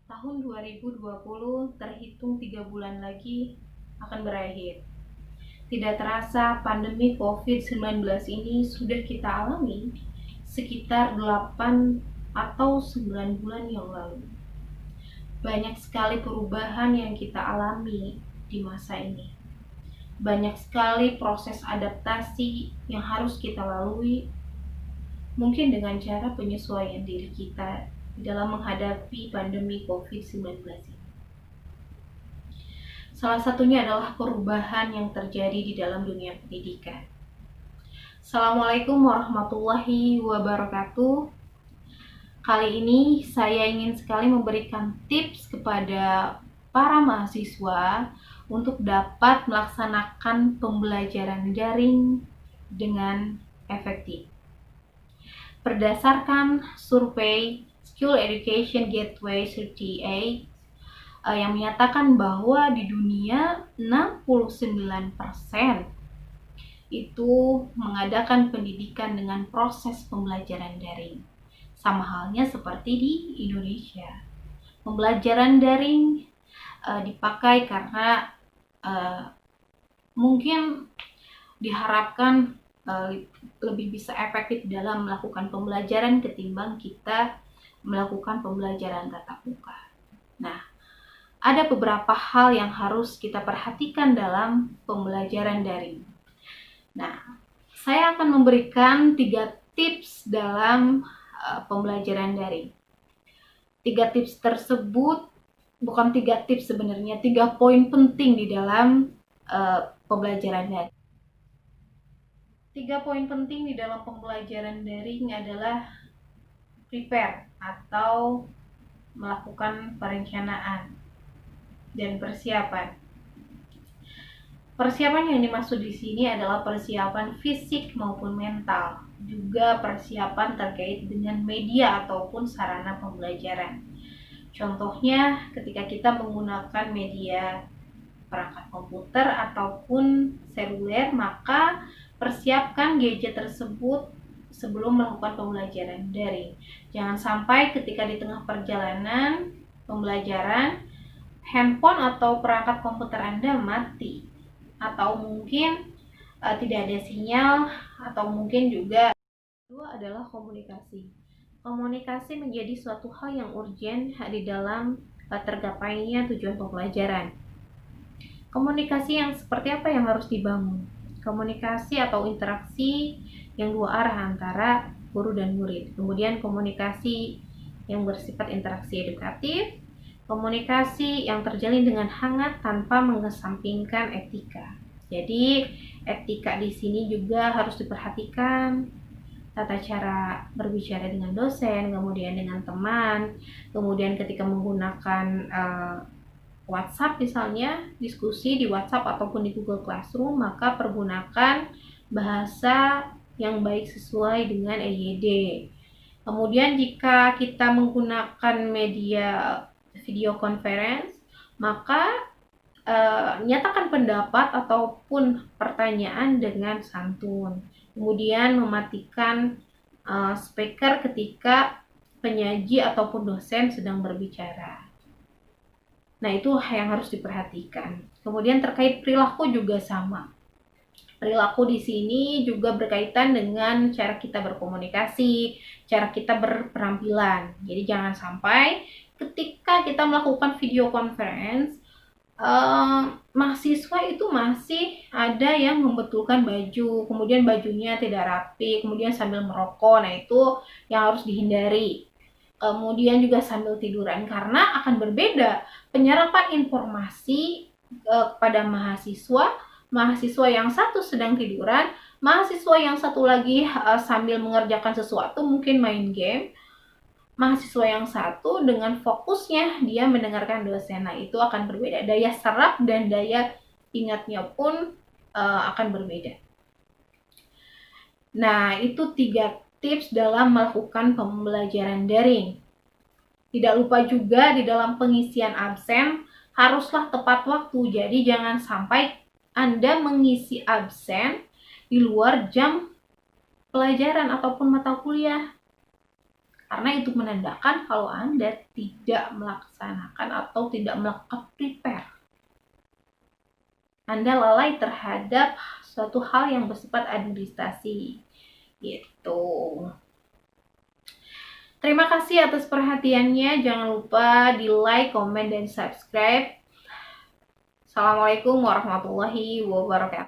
Tahun 2020 terhitung 3 bulan lagi akan berakhir. Tidak terasa pandemi COVID-19 ini sudah kita alami sekitar 8 atau 9 bulan yang lalu. Banyak sekali perubahan yang kita alami di masa ini. Banyak sekali proses adaptasi yang harus kita lalui, mungkin dengan cara penyesuaian diri kita dalam menghadapi pandemi COVID-19 ini. Salah satunya adalah perubahan yang terjadi di dalam dunia pendidikan. Assalamualaikum warahmatullahi wabarakatuh. Kali ini saya ingin sekali memberikan tips kepada para mahasiswa untuk dapat melaksanakan pembelajaran daring dengan efektif. Berdasarkan survei School Education Gateway 38 yang menyatakan bahwa di dunia 69% itu mengadakan pendidikan dengan proses pembelajaran daring. Sama halnya seperti di Indonesia. Pembelajaran daring dipakai karena mungkin diharapkan lebih bisa efektif dalam melakukan pembelajaran ketimbang kita melakukan pembelajaran tatap muka. Nah, ada beberapa hal yang harus kita perhatikan dalam pembelajaran daring. Nah, saya akan memberikan 3 tips dalam pembelajaran daring. 3 tips tersebut bukan 3 tips sebenarnya, 3 poin penting di dalam pembelajaran daring. 3 poin penting di dalam pembelajaran daring adalah prepare atau melakukan perencanaan dan persiapan. Persiapan yang dimaksud di sini adalah persiapan fisik maupun mental, juga persiapan terkait dengan media ataupun sarana pembelajaran. Contohnya ketika kita menggunakan media perangkat komputer ataupun seluler, maka persiapkan gadget tersebut sebelum melakukan pembelajaran daring. Jangan sampai ketika di tengah perjalanan pembelajaran handphone atau perangkat komputer Anda mati, atau mungkin tidak ada sinyal, atau mungkin juga. Kedua adalah komunikasi. Komunikasi menjadi suatu hal yang urgent di dalam tergapainya tujuan pembelajaran. Komunikasi yang seperti apa yang harus dibangun? Komunikasi atau interaksi yang dua arah antara guru dan murid. Kemudian komunikasi yang bersifat interaksi edukatif, komunikasi yang terjalin dengan hangat tanpa mengesampingkan etika. Jadi, etika di sini juga harus diperhatikan. Tata cara berbicara dengan dosen, kemudian dengan teman, kemudian ketika menggunakan WhatsApp misalnya, diskusi di WhatsApp ataupun di Google Classroom, maka pergunakan bahasa yang baik sesuai dengan EYD. Kemudian jika kita menggunakan media video conference, maka nyatakan pendapat ataupun pertanyaan dengan santun. Kemudian mematikan speaker ketika penyaji ataupun dosen sedang berbicara. Nah, itu yang harus diperhatikan. Kemudian terkait perilaku juga sama. Perilaku di sini juga berkaitan dengan cara kita berkomunikasi, cara kita berpenampilan. Jadi jangan sampai ketika kita melakukan video conference, mahasiswa itu masih ada yang membetulkan baju, kemudian bajunya tidak rapi, kemudian sambil merokok. Nah, itu yang harus dihindari. Kemudian juga sambil tiduran, karena akan berbeda penyerapan informasi kepada mahasiswa yang satu sedang tiduran, mahasiswa yang satu lagi sambil mengerjakan sesuatu, mungkin main game. Mahasiswa yang satu dengan fokusnya dia mendengarkan dosen. Nah, itu akan berbeda. Daya serap dan daya ingatnya pun akan berbeda. Nah, itu 3 tips dalam melakukan pembelajaran daring. Tidak lupa juga di dalam pengisian absen haruslah tepat waktu. Jadi jangan sampai Anda mengisi absen di luar jam pelajaran ataupun mata kuliah. Karena itu menandakan kalau Anda tidak melaksanakan atau tidak melakukan prepare. Anda lalai terhadap suatu hal yang bersifat administrasi. Gitu. Terima kasih atas perhatiannya. Jangan lupa di like, komen, dan subscribe. Assalamualaikum warahmatullahi wabarakatuh.